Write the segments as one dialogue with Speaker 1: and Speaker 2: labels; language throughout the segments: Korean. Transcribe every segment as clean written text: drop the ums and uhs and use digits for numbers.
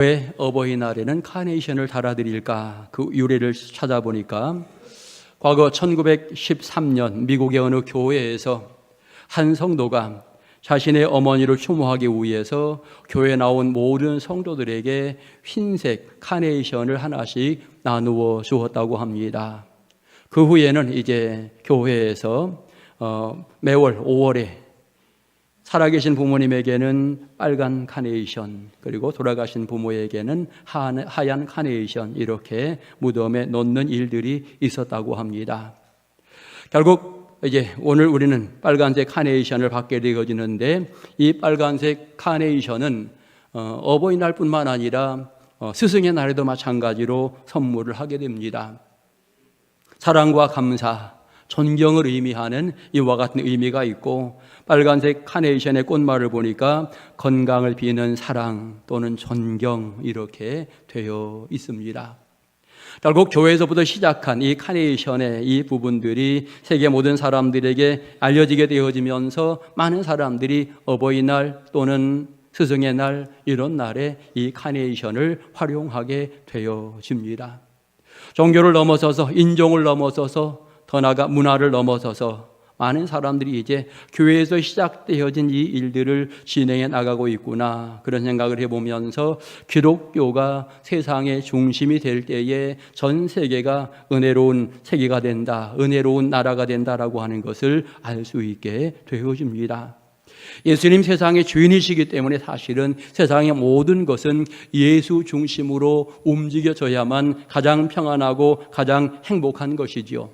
Speaker 1: 왜 어버이날에는 카네이션을 달아드릴까? 그 유래를 찾아보니까 과거 1913년 미국의 어느 교회에서 한 성도가 자신의 어머니를 추모하기 위해서 교회에 나온 모든 성도들에게 흰색 카네이션을 하나씩 나누어 주었다고 합니다. 그 후에는 이제 교회에서 매월 5월에 살아계신 부모님에게는 빨간 카네이션, 그리고 돌아가신 부모에게는 하얀 카네이션, 이렇게 무덤에 놓는 일들이 있었다고 합니다. 결국 이제 오늘 우리는 빨간색 카네이션을 받게 되어지는데, 이 빨간색 카네이션은 어버이날뿐만 아니라 스승의 날에도 마찬가지로 선물을 하게 됩니다. 사랑과 감사, 존경을 의미하는 이와 같은 의미가 있고, 빨간색 카네이션의 꽃말을 보니까 건강을 비는 사랑 또는 존경, 이렇게 되어 있습니다. 결국 교회에서부터 시작한 이 카네이션의 이 부분들이 세계 모든 사람들에게 알려지게 되어지면서 많은 사람들이 어버이날 또는 스승의 날, 이런 날에 이 카네이션을 활용하게 되어집니다. 종교를 넘어서서, 인종을 넘어서서, 더 나아가 문화를 넘어서서 많은 사람들이 이제 교회에서 시작되어진 이 일들을 진행해 나가고 있구나, 그런 생각을 해보면서 기독교가 세상의 중심이 될 때에 전 세계가 은혜로운 세계가 된다, 은혜로운 나라가 된다라고 하는 것을 알 수 있게 되어집니다. 예수님 세상의 주인이시기 때문에 사실은 세상의 모든 것은 예수 중심으로 움직여져야만 가장 평안하고 가장 행복한 것이지요.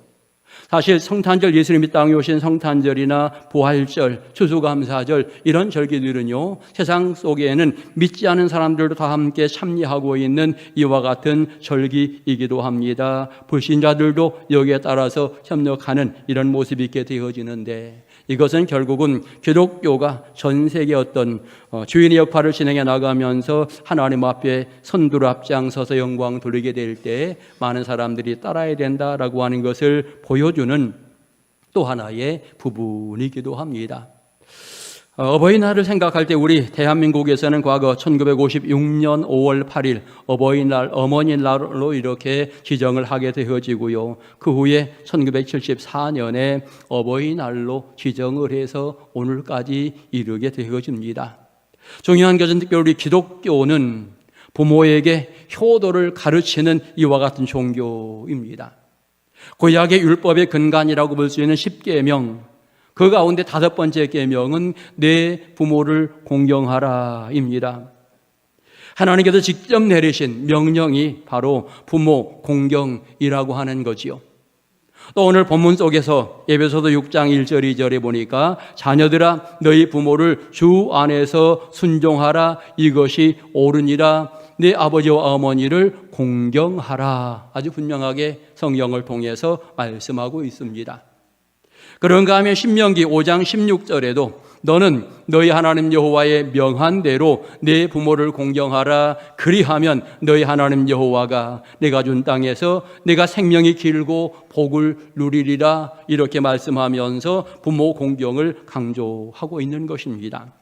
Speaker 1: 사실 성탄절, 예수님이 땅에 오신 성탄절이나 부활절, 추수감사절, 이런 절기들은요, 세상 속에는 믿지 않은 사람들도 다 함께 참여하고 있는 이와 같은 절기이기도 합니다. 불신자들도 여기에 따라서 협력하는 이런 모습이 있게 되어지는데, 이것은 결국은 기독교가 전 세계 어떤 주인의 역할을 진행해 나가면서 하나님 앞에 선두로 앞장서서 영광 돌리게 될 때 많은 사람들이 따라야 된다라고 하는 것을 보여주는 또 하나의 부분이기도 합니다. 어버이날을 생각할 때 우리 대한민국에서는 과거 1956년 5월 8일 어버이날, 어머니날로 이렇게 지정을 하게 되어지고요. 그 후에 1974년에 어버이날로 지정을 해서 오늘까지 이르게 되어집니다. 중요한 것은 특별히 우리 기독교는 부모에게 효도를 가르치는 이와 같은 종교입니다. 구약의 율법의 근간이라고 볼 수 있는 10계명, 그 가운데 5번째 계명은 내 부모를 공경하라입니다. 하나님께서 직접 내리신 명령이 바로 부모 공경이라고 하는 거지요. 또 오늘 본문 속에서 에베소서 6장 1절 2절에 보니까 자녀들아 너희 부모를 주 안에서 순종하라, 이것이 옳으니라, 내 아버지와 어머니를 공경하라, 아주 분명하게 성경을 통해서 말씀하고 있습니다. 그런가 하면 신명기 5장 16절에도 너는 너희 하나님 여호와의 명한 대로 내 부모를 공경하라, 그리하면 너희 하나님 여호와가 내가 준 땅에서 내가 생명이 길고 복을 누리리라, 이렇게 말씀하면서 부모 공경을 강조하고 있는 것입니다.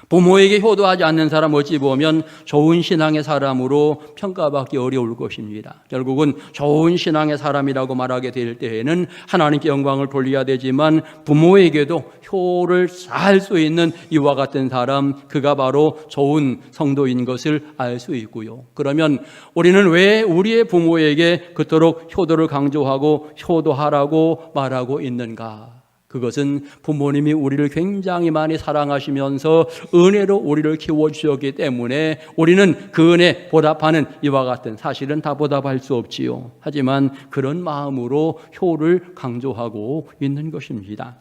Speaker 1: 부모에게 효도하지 않는 사람, 어찌 보면 좋은 신앙의 사람으로 평가받기 어려울 것입니다. 결국은 좋은 신앙의 사람이라고 말하게 될 때에는 하나님께 영광을 돌려야 되지만 부모에게도 효를 할 수 있는 이와 같은 사람, 그가 바로 좋은 성도인 것을 알 수 있고요. 그러면 우리는 왜 우리의 부모에게 그토록 효도를 강조하고 효도하라고 말하고 있는가? 그것은 부모님이 우리를 굉장히 많이 사랑하시면서 은혜로 우리를 키워주셨기 때문에 우리는 그 은혜 보답하는 이와 같은, 사실은 다 보답할 수 없지요. 하지만 그런 마음으로 효를 강조하고 있는 것입니다.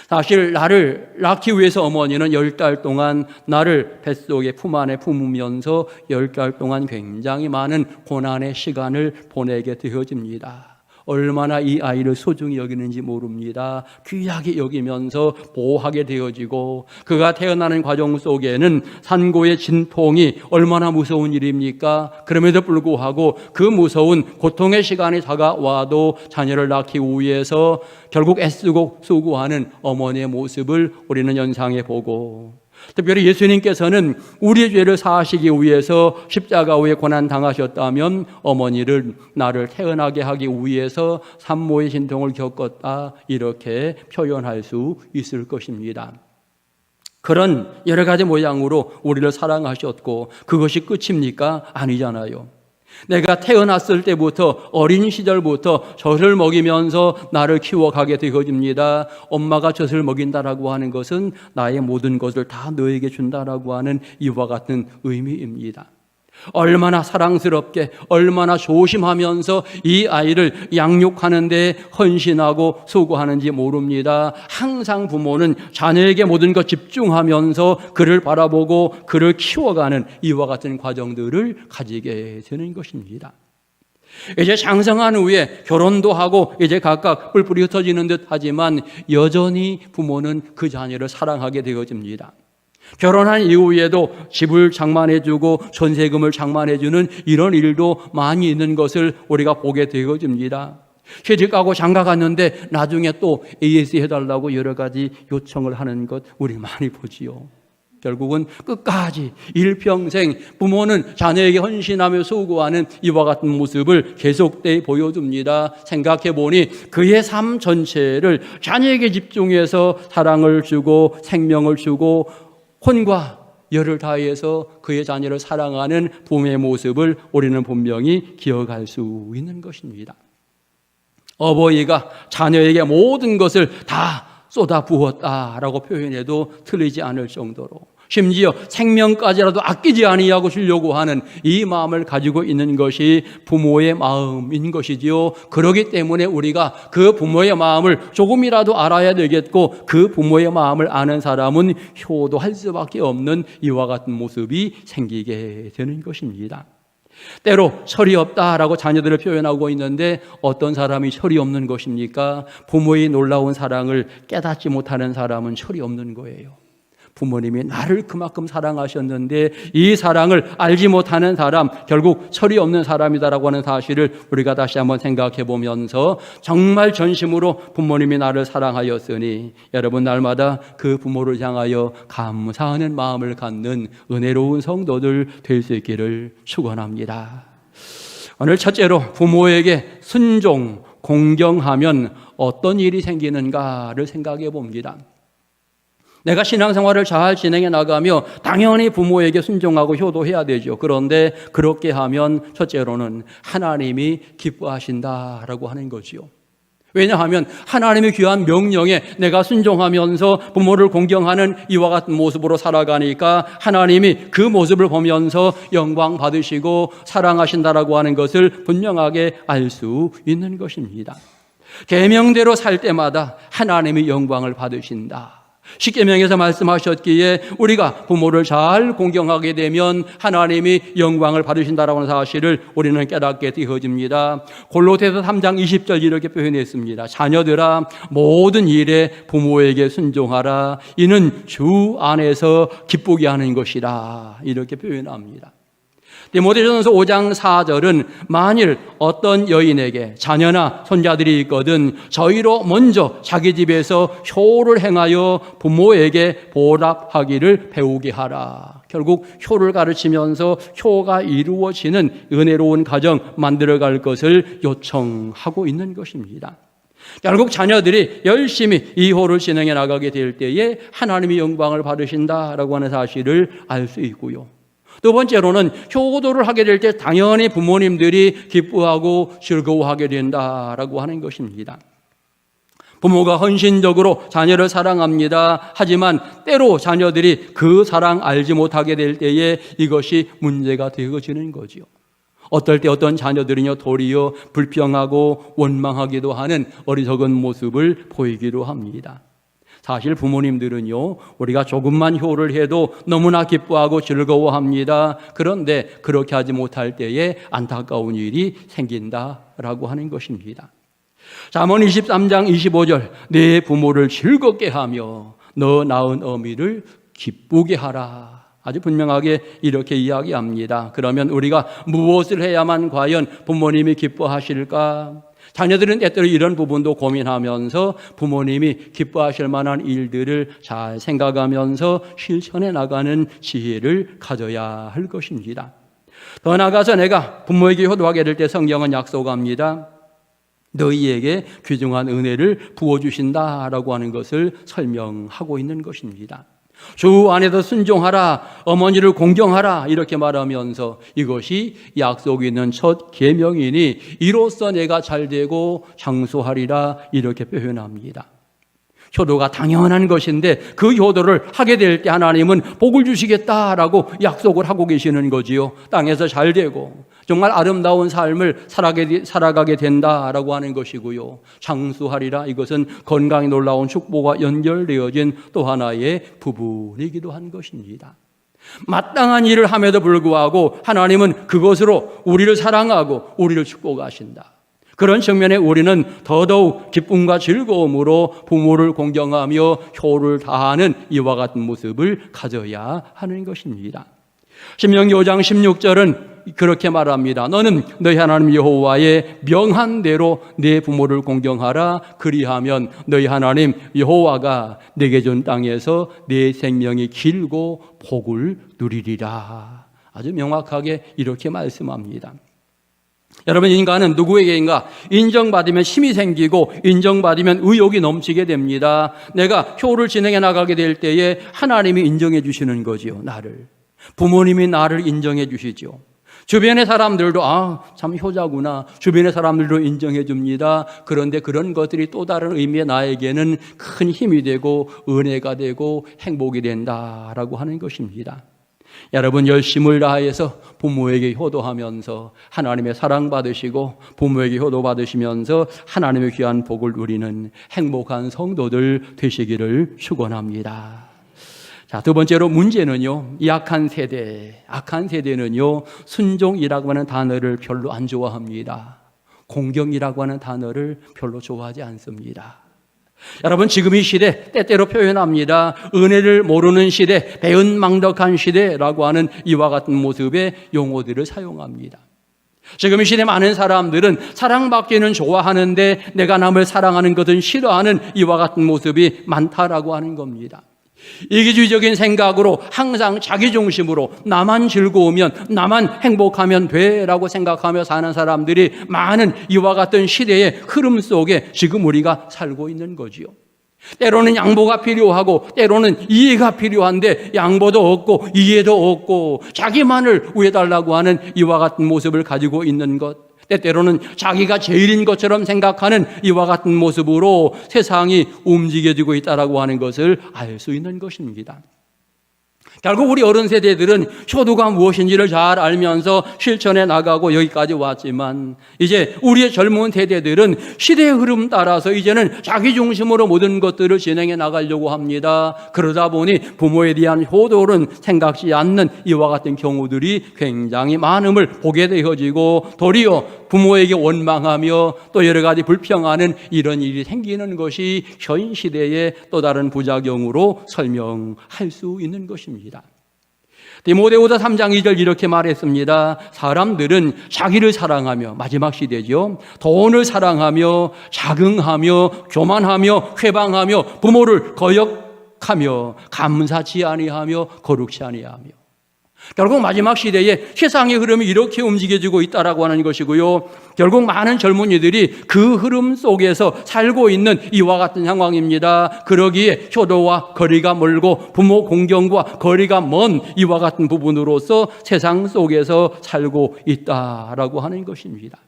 Speaker 1: 사실 나를 낳기 위해서 어머니는 10달 동안 나를 뱃속에 품 안에 품으면서 10달 동안 굉장히 많은 고난의 시간을 보내게 되어집니다. 얼마나 이 아이를 소중히 여기는지 모릅니다. 귀하게 여기면서 보호하게 되어지고, 그가 태어나는 과정 속에는 산고의 진통이 얼마나 무서운 일입니까? 그럼에도 불구하고 그 무서운 고통의 시간이 다가와도 자녀를 낳기 위해서 결국 애쓰고 수고하는 어머니의 모습을 우리는 연상해 보고, 특별히 예수님께서는 우리의 죄를 사하시기 위해서 십자가에 고난 당하셨다면 어머니를 나를 태어나게 하기 위해서 산모의 진통을 겪었다, 이렇게 표현할 수 있을 것입니다. 그런 여러 가지 모양으로 우리를 사랑하셨고 그것이 끝입니까? 아니잖아요. 내가 태어났을 때부터, 어린 시절부터 젖을 먹이면서 나를 키워가게 되어집니다. 엄마가 젖을 먹인다라고 하는 것은 나의 모든 것을 다 너에게 준다라고 하는 이와 같은 의미입니다. 얼마나 사랑스럽게, 얼마나 조심하면서 이 아이를 양육하는 데 헌신하고 수고하는지 모릅니다. 항상 부모는 자녀에게 모든 것 집중하면서 그를 바라보고 그를 키워가는 이와 같은 과정들을 가지게 되는 것입니다. 이제 장성한 후에 결혼도 하고 이제 각각 뿔뿔이 흩어지는 듯 하지만 여전히 부모는 그 자녀를 사랑하게 되어집니다. 결혼한 이후에도 집을 장만해주고 전세금을 장만해주는 이런 일도 많이 있는 것을 우리가 보게 되어집니다. 시집가고 장가 갔는데 나중에 또 AS 해달라고 여러 가지 요청을 하는 것 우리 많이 보지요. 결국은 끝까지 일평생 부모는 자녀에게 헌신하며 수고하는 이와 같은 모습을 계속되이 보여줍니다. 생각해보니 그의 삶 전체를 자녀에게 집중해서 사랑을 주고 생명을 주고 혼과 열을 다해서 그의 자녀를 사랑하는 부모의 모습을 우리는 분명히 기억할 수 있는 것입니다. 어버이가 자녀에게 모든 것을 다 쏟아 부었다라고 표현해도 틀리지 않을 정도로, 심지어 생명까지라도 아끼지 아니하고 주려고 하는 이 마음을 가지고 있는 것이 부모의 마음인 것이지요. 그렇기 때문에 우리가 그 부모의 마음을 조금이라도 알아야 되겠고, 그 부모의 마음을 아는 사람은 효도할 수밖에 없는 이와 같은 모습이 생기게 되는 것입니다. 때로 철이 없다라고 자녀들을 표현하고 있는데 어떤 사람이 철이 없는 것입니까? 부모의 놀라운 사랑을 깨닫지 못하는 사람은 철이 없는 거예요. 부모님이 나를 그만큼 사랑하셨는데 이 사랑을 알지 못하는 사람, 결국 철이 없는 사람이다라고 하는 사실을 우리가 다시 한번 생각해 보면서 정말 전심으로 부모님이 나를 사랑하였으니 여러분 날마다 그 부모를 향하여 감사하는 마음을 갖는 은혜로운 성도들 될 수 있기를 축원합니다. 오늘 첫째로 부모에게 순종, 공경하면 어떤 일이 생기는가를 생각해 봅니다. 내가 신앙생활을 잘 진행해 나가며 당연히 부모에게 순종하고 효도해야 되죠. 그런데 그렇게 하면 첫째로는 하나님이 기뻐하신다라고 하는 거지요. 왜냐하면 하나님의 귀한 명령에 내가 순종하면서 부모를 공경하는 이와 같은 모습으로 살아가니까 하나님이 그 모습을 보면서 영광 받으시고 사랑하신다라고 하는 것을 분명하게 알 수 있는 것입니다. 계명대로 살 때마다 하나님이 영광을 받으신다. 십계명에서 말씀하셨기에 우리가 부모를 잘 공경하게 되면 하나님이 영광을 받으신다라는 사실을 우리는 깨닫게 되어집니다. 골로새서 3장 20절 이렇게 표현했습니다. 자녀들아 모든 일에 부모에게 순종하라. 이는 주 안에서 기쁘게 하는 것이라. 이렇게 표현합니다. 디모데전서 5장 4절은 만일 어떤 여인에게 자녀나 손자들이 있거든 저희로 먼저 자기 집에서 효를 행하여 부모에게 보답하기를 배우게 하라. 결국 효를 가르치면서 효가 이루어지는 은혜로운 가정 만들어갈 것을 요청하고 있는 것입니다. 결국 자녀들이 열심히 이 효를 진행해 나가게 될 때에 하나님이 영광을 받으신다라고 하는 사실을 알 수 있고요. 두 번째로는 효도를 하게 될 때 당연히 부모님들이 기뻐하고 즐거워하게 된다라고 하는 것입니다. 부모가 헌신적으로 자녀를 사랑합니다. 하지만 때로 자녀들이 그 사랑 알지 못하게 될 때에 이것이 문제가 되어지는 거죠. 어떨 때 어떤 자녀들은요 도리어 불평하고 원망하기도 하는 어리석은 모습을 보이기도 합니다. 사실 부모님들은요 우리가 조금만 효를 해도 너무나 기뻐하고 즐거워합니다. 그런데 그렇게 하지 못할 때에 안타까운 일이 생긴다라고 하는 것입니다. 잠언 23장 25절 내 부모를 즐겁게 하며 너 낳은 어미를 기쁘게 하라. 아주 분명하게 이렇게 이야기합니다. 그러면 우리가 무엇을 해야만 과연 부모님이 기뻐하실까? 자녀들은 때때로 이런 부분도 고민하면서 부모님이 기뻐하실 만한 일들을 잘 생각하면서 실천해 나가는 지혜를 가져야 할 것입니다. 더 나아가서 내가 부모에게 효도하게 될 때 성경은 약속합니다. 너희에게 귀중한 은혜를 부어주신다라고 하는 것을 설명하고 있는 것입니다. 주 안에서 순종하라, 어머니를 공경하라 이렇게 말하면서 이것이 약속이 있는 첫 계명이니 이로써 내가 잘되고 장수하리라 이렇게 표현합니다. 효도가 당연한 것인데 그 효도를 하게 될 때 하나님은 복을 주시겠다라고 약속을 하고 계시는 거지요. 땅에서 잘되고 정말 아름다운 삶을 살아가게 된다라고 하는 것이고요. 장수하리라, 이것은 건강이 놀라운 축복과 연결되어진 또 하나의 부분이기도 한 것입니다. 마땅한 일을 함에도 불구하고 하나님은 그것으로 우리를 사랑하고 우리를 축복하신다. 그런 측면에 우리는 더더욱 기쁨과 즐거움으로 부모를 공경하며 효를 다하는 이와 같은 모습을 가져야 하는 것입니다. 신명기 5장 16절은 그렇게 말합니다. 너는 너희 하나님 여호와의 명한 대로 네 부모를 공경하라. 그리하면 너희 하나님 여호와가 네게 준 땅에서 네 생명이 길고 복을 누리리라. 아주 명확하게 이렇게 말씀합니다. 여러분, 인간은 누구에게인가 인정받으면 힘이 생기고 인정받으면 의욕이 넘치게 됩니다. 내가 효를 진행해 나가게 될 때에 하나님이 인정해 주시는 거지요. 나를. 부모님이 나를 인정해 주시죠. 주변의 사람들도 참 효자구나. 주변의 사람들도 인정해 줍니다. 그런데 그런 것들이 또 다른 의미의 나에게는 큰 힘이 되고 은혜가 되고 행복이 된다라고 하는 것입니다. 여러분, 열심을 다해서 부모에게 효도하면서 하나님의 사랑받으시고 부모에게 효도받으시면서 하나님의 귀한 복을 누리는 행복한 성도들 되시기를 축원합니다. 자, 두 번째로 문제는요, 악한 세대는요, 순종이라고 하는 단어를 별로 안 좋아합니다. 공경이라고 하는 단어를 별로 좋아하지 않습니다. 여러분, 지금 이 시대 때때로 표현합니다. 은혜를 모르는 시대, 배은망덕한 시대라고 하는 이와 같은 모습의 용어들을 사용합니다. 지금 이 시대 많은 사람들은 사랑받기는 좋아하는데 내가 남을 사랑하는 것은 싫어하는 이와 같은 모습이 많다라고 하는 겁니다. 이기주의적인 생각으로 항상 자기 중심으로 나만 즐거우면 나만 행복하면 돼라고 생각하며 사는 사람들이 많은 이와 같은 시대의 흐름 속에 지금 우리가 살고 있는 거지요. 때로는 양보가 필요하고 때로는 이해가 필요한데 양보도 없고 이해도 없고 자기만을 위해달라고 하는 이와 같은 모습을 가지고 있는 것, 때때로는 자기가 제일인 것처럼 생각하는 이와 같은 모습으로 세상이 움직여지고 있다라고 하는 것을 알 수 있는 것입니다. 결국 우리 어른 세대들은 효도가 무엇인지를 잘 알면서 실천해 나가고 여기까지 왔지만 이제 우리의 젊은 세대들은 시대의 흐름 따라서 이제는 자기 중심으로 모든 것들을 진행해 나가려고 합니다. 그러다 보니 부모에 대한 효도는 생각지 않는 이와 같은 경우들이 굉장히 많음을 보게 되어지고 도리어 부모에게 원망하며 또 여러 가지 불평하는 이런 일이 생기는 것이 현 시대의 또 다른 부작용으로 설명할 수 있는 것입니다. 디모데후서 3장 2절 이렇게 말했습니다. 사람들은 자기를 사랑하며, 마지막 시대죠, 돈을 사랑하며 자긍하며 교만하며 회방하며 부모를 거역하며 감사치 아니하며 거룩치 아니하며, 결국 마지막 시대에 세상의 흐름이 이렇게 움직여지고 있다라고 하는 것이고요. 결국 많은 젊은이들이 그 흐름 속에서 살고 있는 이와 같은 상황입니다. 그러기에 효도와 거리가 멀고 부모 공경과 거리가 먼 이와 같은 부분으로서 세상 속에서 살고 있다라고 하는 것입니다.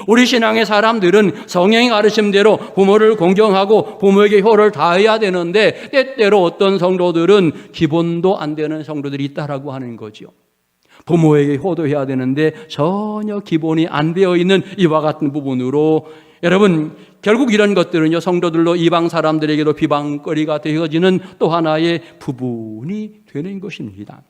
Speaker 1: 우리 신앙의 사람들은 성령의 가르침대로 부모를 공경하고 부모에게 효를 다해야 되는데 때때로 어떤 성도들은 기본도 안 되는 성도들이 있다라고 하는 거죠. 부모에게 효도해야 되는데 전혀 기본이 안 되어 있는 이와 같은 부분으로, 여러분, 결국 이런 것들은요, 성도들로 이방 사람들에게도 비방거리가 되어지는 또 하나의 부분이 되는 것입니다.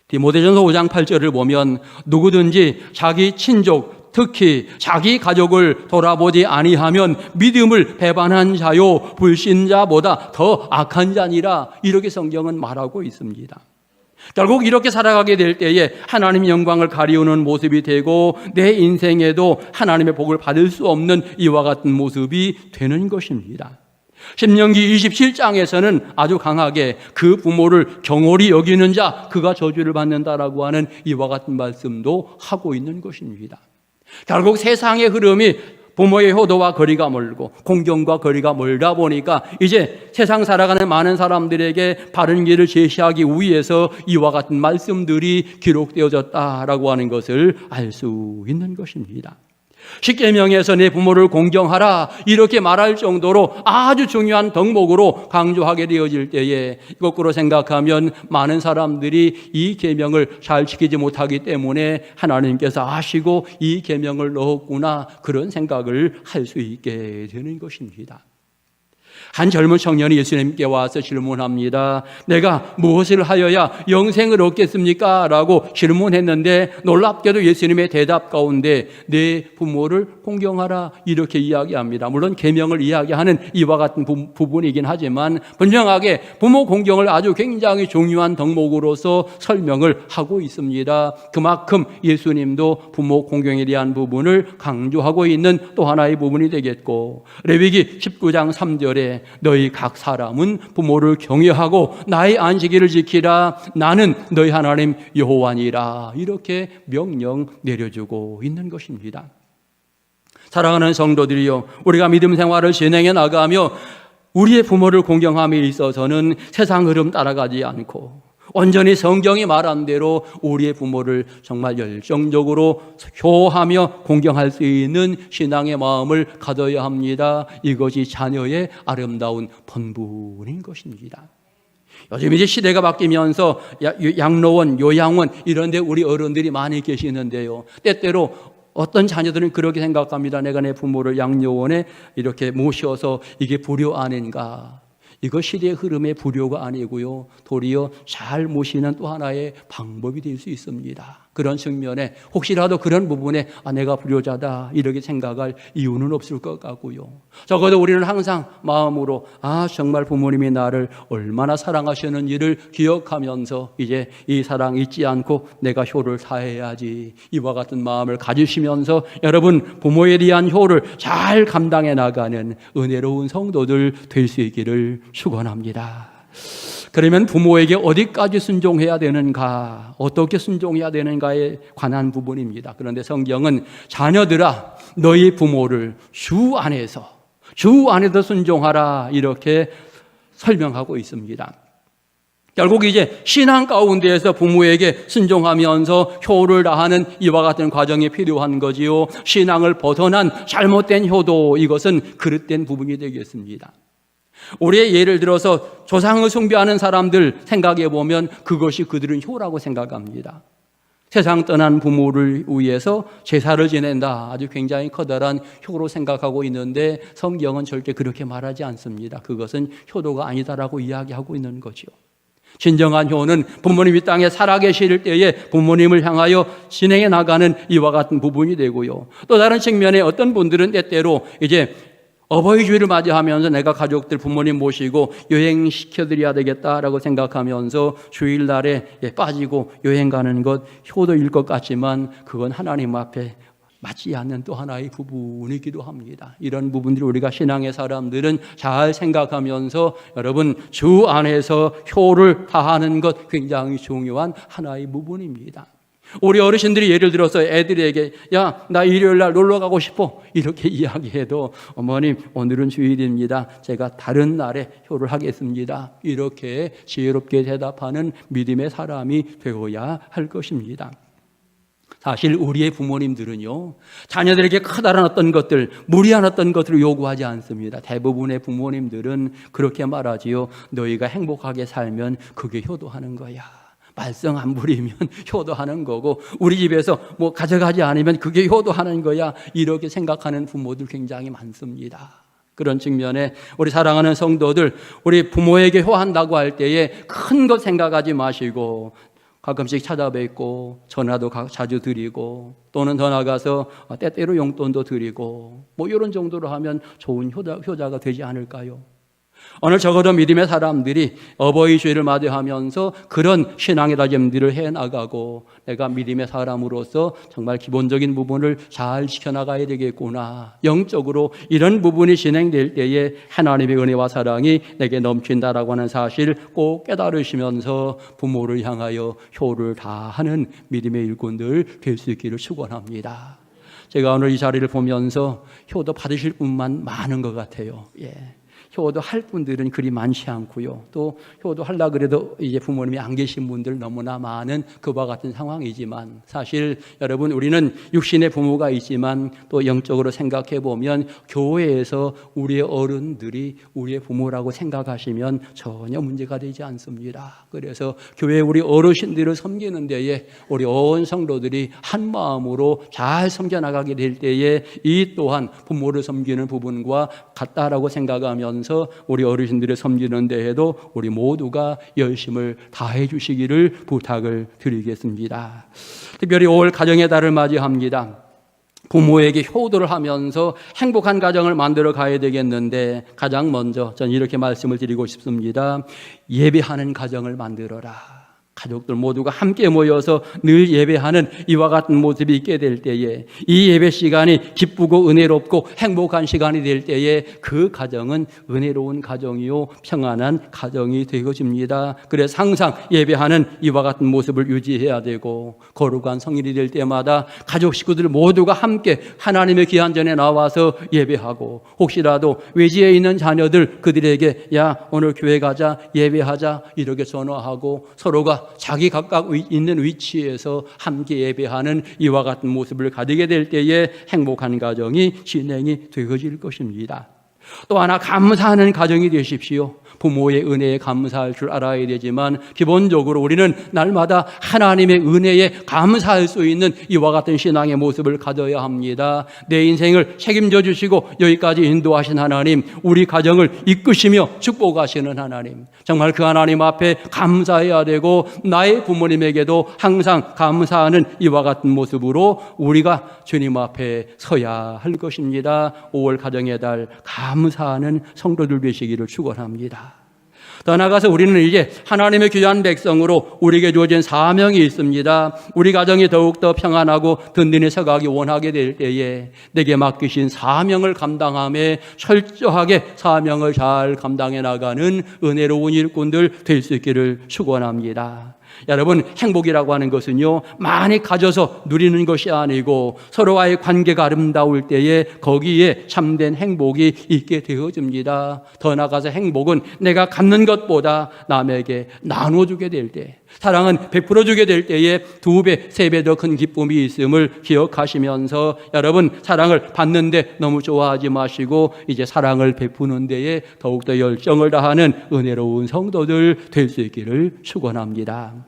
Speaker 1: 디모데전서 5장 8절을 보면 누구든지 자기 친족, 특히 자기 가족을 돌아보지 아니하면 믿음을 배반한 자요 불신자보다 더 악한 자니라, 이렇게 성경은 말하고 있습니다. 결국 이렇게 살아가게 될 때에 하나님의 영광을 가리우는 모습이 되고 내 인생에도 하나님의 복을 받을 수 없는 이와 같은 모습이 되는 것입니다. 신명기 27장에서는 아주 강하게 그 부모를 경홀히 여기는 자 그가 저주를 받는다라고 하는 이와 같은 말씀도 하고 있는 것입니다. 결국 세상의 흐름이 부모의 효도와 거리가 멀고 공경과 거리가 멀다 보니까 이제 세상 살아가는 많은 사람들에게 바른 길을 제시하기 위해서 이와 같은 말씀들이 기록되어졌다라고 하는 것을 알 수 있는 것입니다. 십계명에서 내 부모를 공경하라 이렇게 말할 정도로 아주 중요한 덕목으로 강조하게 되어질 때에 거꾸로 생각하면 많은 사람들이 이 계명을 잘 지키지 못하기 때문에 하나님께서 아시고 이 계명을 넣었구나 그런 생각을 할 수 있게 되는 것입니다. 한 젊은 청년이 예수님께 와서 질문합니다. 내가 무엇을 하여야 영생을 얻겠습니까? 라고 질문했는데 놀랍게도 예수님의 대답 가운데 내 부모를 공경하라 이렇게 이야기합니다. 물론 계명을 이야기하는 이와 같은 부분이긴 하지만 분명하게 부모 공경을 아주 굉장히 중요한 덕목으로서 설명을 하고 있습니다. 그만큼 예수님도 부모 공경에 대한 부분을 강조하고 있는 또 하나의 부분이 되겠고 레위기 19장 3절에 너희 각 사람은 부모를 경외하고 나의 안식일을 지키라 나는 너희 하나님 여호와니라 이렇게 명령 내려주고 있는 것입니다. 사랑하는 성도들이요 우리가 믿음 생활을 진행해 나가며 우리의 부모를 공경함에 있어서는 세상 흐름 따라가지 않고 온전히 성경이 말한 대로 우리의 부모를 정말 열정적으로 효하며 공경할 수 있는 신앙의 마음을 가져야 합니다. 이것이 자녀의 아름다운 본분인 것입니다. 요즘 이제 시대가 바뀌면서 양로원, 요양원 이런 데 우리 어른들이 많이 계시는데요. 때때로 어떤 자녀들은 그렇게 생각합니다. 내가 내 부모를 양로원에 이렇게 모셔서 이게 불효 아닌가. 이거 시대의 흐름의 불효가 아니고요. 도리어 잘 모시는 또 하나의 방법이 될 수 있습니다. 그런 측면에 혹시라도 그런 부분에 내가 불효자다 이렇게 생각할 이유는 없을 것 같고요. 적어도 우리는 항상 마음으로 정말 부모님이 나를 얼마나 사랑하시는지를 기억하면서 이제 이 사랑 잊지 않고 내가 효를 다해야지 이와 같은 마음을 가지시면서 여러분 부모에 대한 효를 잘 감당해 나가는 은혜로운 성도들 될 수 있기를 축원합니다. 그러면 부모에게 어디까지 순종해야 되는가, 어떻게 순종해야 되는가에 관한 부분입니다. 그런데 성경은 자녀들아 너희 부모를 주 안에서 순종하라 이렇게 설명하고 있습니다. 결국 이제 신앙 가운데에서 부모에게 순종하면서 효를 다하는 이와 같은 과정이 필요한 거지요. 신앙을 벗어난 잘못된 효도 이것은 그릇된 부분이 되겠습니다. 우리의 예를 들어서 조상을 숭배하는 사람들 생각해 보면 그것이 그들은 효라고 생각합니다. 세상 떠난 부모를 위해서 제사를 지낸다. 아주 굉장히 커다란 효로 생각하고 있는데 성경은 절대 그렇게 말하지 않습니다. 그것은 효도가 아니다라고 이야기하고 있는 거죠. 진정한 효는 부모님이 땅에 살아계실 때에 부모님을 향하여 진행해 나가는 이와 같은 부분이 되고요. 또 다른 측면에 어떤 분들은 때때로 이제 어버이 주일을 맞이하면서 내가 가족들 부모님 모시고 여행시켜드려야 되겠다라고 생각하면서 주일날에 빠지고 여행 가는 것 효도일 것 같지만 그건 하나님 앞에 맞지 않는 또 하나의 부분이기도 합니다. 이런 부분들이 우리가 신앙의 사람들은 잘 생각하면서 여러분 주 안에서 효를 다하는 것 굉장히 중요한 하나의 부분입니다. 우리 어르신들이 예를 들어서 애들에게 나 일요일 날 놀러 가고 싶어 이렇게 이야기해도 어머님 오늘은 주일입니다. 제가 다른 날에 효를 하겠습니다. 이렇게 지혜롭게 대답하는 믿음의 사람이 되어야 할 것입니다. 사실 우리의 부모님들은요 자녀들에게 커다란 어떤 것들 무리한 어떤 것들을 요구하지 않습니다. 대부분의 부모님들은 그렇게 말하지요. 너희가 행복하게 살면 그게 효도하는 거야. 말썽 안 부리면 효도하는 거고 우리 집에서 뭐 가져가지 않으면 그게 효도하는 거야 이렇게 생각하는 부모들 굉장히 많습니다. 그런 측면에 우리 사랑하는 성도들 우리 부모에게 효한다고 할 때에 큰 것 생각하지 마시고 가끔씩 찾아뵙고 전화도 자주 드리고 또는 더 나가서 때때로 용돈도 드리고 뭐 이런 정도로 하면 좋은 효자가 되지 않을까요? 오늘 적어도 믿음의 사람들이 어버이 주일을 맞이하면서 그런 신앙의 다짐들을 해나가고 내가 믿음의 사람으로서 정말 기본적인 부분을 잘 지켜나가야 되겠구나. 영적으로 이런 부분이 진행될 때에 하나님의 은혜와 사랑이 내게 넘친다라고 하는 사실 꼭 깨달으시면서 부모를 향하여 효를 다하는 믿음의 일꾼들 될 수 있기를 축원합니다. 제가 오늘 이 자리를 보면서 효도 받으실 분만 많은 것 같아요. 효도 할 분들은 그리 많지 않고요. 또 효도 하려고 그래도 이제 부모님이 안 계신 분들 너무나 많은 그와 같은 상황이지만 사실 여러분 우리는 육신의 부모가 있지만 또 영적으로 생각해 보면 교회에서 우리의 어른들이 우리의 부모라고 생각하시면 전혀 문제가 되지 않습니다. 그래서 교회 우리 어르신들을 섬기는 데에 우리 온 성도들이 한 마음으로 잘 섬겨 나가게 될 때에 이 또한 부모를 섬기는 부분과 같다라고 생각하면서 우리 어르신들을 섬기는 데에도 우리 모두가 열심을 다해 주시기를 부탁을 드리겠습니다. 특별히 5월 가정의 달을 맞이합니다. 부모에게 효도를 하면서 행복한 가정을 만들어 가야 되겠는데 가장 먼저 저는 이렇게 말씀을 드리고 싶습니다. 예배하는 가정을 만들어라. 가족들 모두가 함께 모여서 늘 예배하는 이와 같은 모습이 있게 될 때에 이 예배 시간이 기쁘고 은혜롭고 행복한 시간이 될 때에 그 가정은 은혜로운 가정이요 평안한 가정이 되어집니다. 그래서 항상 예배하는 이와 같은 모습을 유지해야 되고 거룩한 성일이 될 때마다 가족 식구들 모두가 함께 하나님의 귀한 전에 나와서 예배하고 혹시라도 외지에 있는 자녀들 그들에게 야 오늘 교회 가자 예배하자 이렇게 전화하고 서로가 자기 각각 있는 위치에서 함께 예배하는 이와 같은 모습을 가지게 될 때에 행복한 가정이 진행이 되어질 것입니다. 또 하나 감사하는 가정이 되십시오. 부모의 은혜에 감사할 줄 알아야 되지만 기본적으로 우리는 날마다 하나님의 은혜에 감사할 수 있는 이와 같은 신앙의 모습을 가져야 합니다. 내 인생을 책임져 주시고 여기까지 인도하신 하나님, 우리 가정을 이끄시며 축복하시는 하나님, 정말 그 하나님 앞에 감사해야 되고 나의 부모님에게도 항상 감사하는 이와 같은 모습으로 우리가 주님 앞에 서야 할 것입니다. 5월 가정의 달 감사하는 성도들 되시기를 축원합니다. 더 나아가서 우리는 이제 하나님의 귀한 백성으로 우리에게 주어진 사명이 있습니다. 우리 가정이 더욱더 평안하고 든든히 서가기 원하게 될 때에 내게 맡기신 사명을 감당함에 철저하게 사명을 잘 감당해 나가는 은혜로운 일꾼들 될 수 있기를 축원합니다. 여러분 행복이라고 하는 것은요 많이 가져서 누리는 것이 아니고 서로와의 관계가 아름다울 때에 거기에 참된 행복이 있게 되어집니다. 더 나아가서 행복은 내가 갖는 것보다 남에게 나눠주게 될 때, 사랑은 베풀어 주게 될 때에 2배, 3배 더 큰 기쁨이 있음을 기억하시면서 여러분 사랑을 받는데 너무 좋아하지 마시고 이제 사랑을 베푸는 데에 더욱더 열정을 다하는 은혜로운 성도들 될 수 있기를 축원합니다.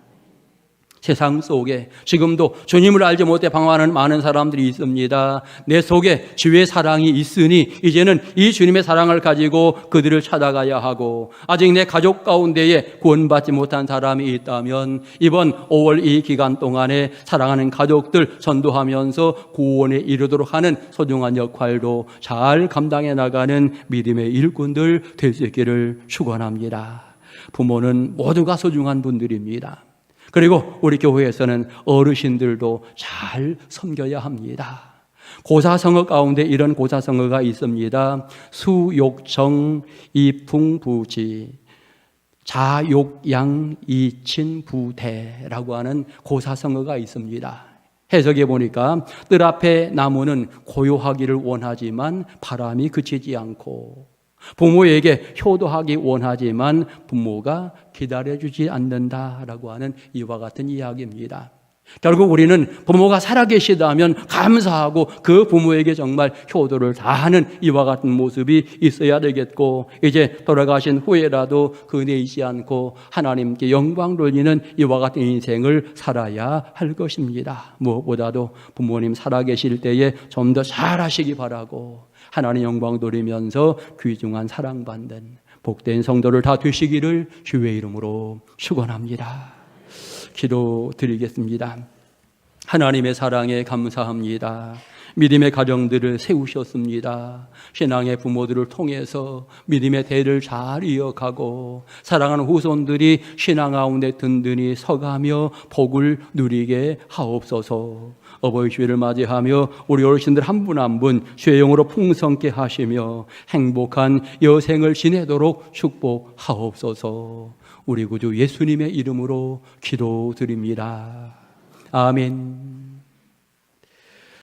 Speaker 1: 세상 속에 지금도 주님을 알지 못해 방황하는 많은 사람들이 있습니다. 내 속에 주의 사랑이 있으니 이제는 이 주님의 사랑을 가지고 그들을 찾아가야 하고 아직 내 가족 가운데에 구원받지 못한 사람이 있다면 이번 5월 이 기간 동안에 사랑하는 가족들 전도하면서 구원에 이르도록 하는 소중한 역할도 잘 감당해 나가는 믿음의 일꾼들 될 수 있기를 축원합니다. 부모는 모두가 소중한 분들입니다. 그리고 우리 교회에서는 어르신들도 잘 섬겨야 합니다. 고사성어 가운데 이런 고사성어가 있습니다. 수욕정 이풍부지 자욕양이친부대라고 하는 고사성어가 있습니다. 해석해 보니까 뜰 앞에 나무는 고요하기를 원하지만 바람이 그치지 않고 부모에게 효도하기 원하지만 부모가 기다려주지 않는다라고 하는 이와 같은 이야기입니다. 결국 우리는 부모가 살아계시다면 감사하고 그 부모에게 정말 효도를 다하는 이와 같은 모습이 있어야 되겠고 이제 돌아가신 후에라도 그 은혜 잊지 않고 하나님께 영광 돌리는 이와 같은 인생을 살아야 할 것입니다. 무엇보다도 부모님 살아계실 때에 좀 더 잘하시기 바라고 하나님 영광 돌리면서 귀중한 사랑받는 복된 성도를 다 되시기를 주의 이름으로 축원합니다. 기도드리겠습니다. 하나님의 사랑에 감사합니다. 믿음의 가정들을 세우셨습니다. 신앙의 부모들을 통해서 믿음의 대를 잘 이어가고 사랑하는 후손들이 신앙 가운데 든든히 서가며 복을 누리게 하옵소서. 어버이 주일을 맞이하며 우리 어르신들 한 분 한 분 주의 영으로 풍성케 하시며 행복한 여생을 지내도록 축복하옵소서. 우리 구주 예수님의 이름으로 기도드립니다. 아멘.